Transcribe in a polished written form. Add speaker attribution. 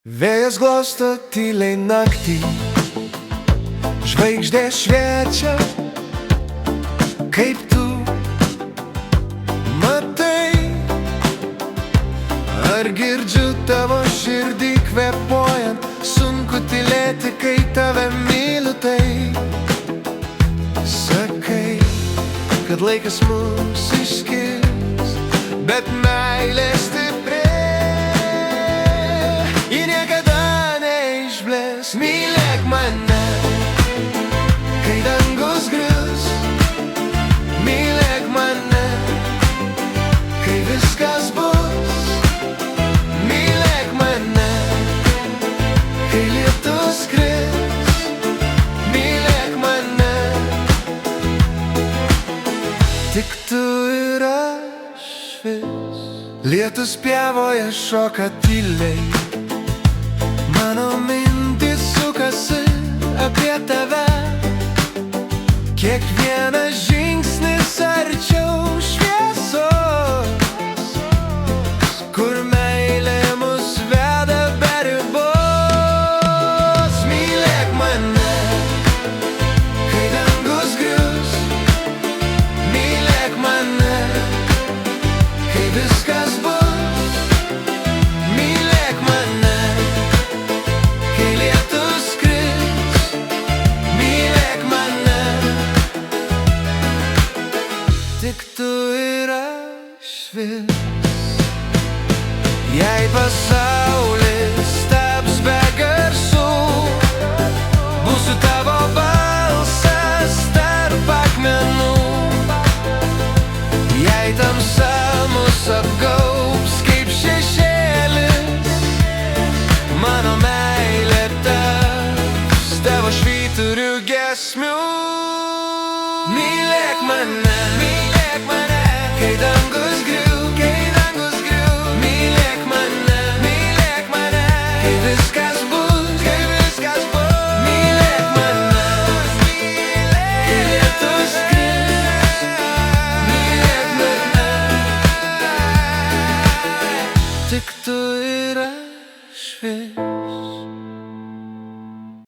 Speaker 1: Vėjas glosto tyliai naktį, žvaigždės šviečia, kaip tu matai. Ar girdžiu tavo širdį kvėpuojant, sunku tylėti, kai tave myliu tai. Sakai, kad laikas mus išskirs, bet meilė stipri, ji niekada neišblės. Mylėk mane, kai dangus grius, mylėk mane, kai viskas bus, mylėk mane, kai lietus kris, mylėk mane. Tik tu ir aš vis. Lietus pievoje šoka tyliai, mano mintys sukasi apie tave. Kiekvienas žingsnis arčiau šviesos, kur meilė mus veda be ribos. Mylėk mane, kai dangus grius, mylėk mane, kai viskas bus, mylėk mane, kai lietus kris, mylėk mane. Tik tu ir aš vis. Jei pasaulis taps be garsų, būsiu tavo balsas tarp akmenų. Jei tamsa mus apgaubs kaip šešėlis, mano meilė taps tavo švyturių giesmių. Mylėk mane, kai dangus grius, mylėk mane, kai viskas bus, mylėk mane, kai lietus kris, mylėk mane. Tik tu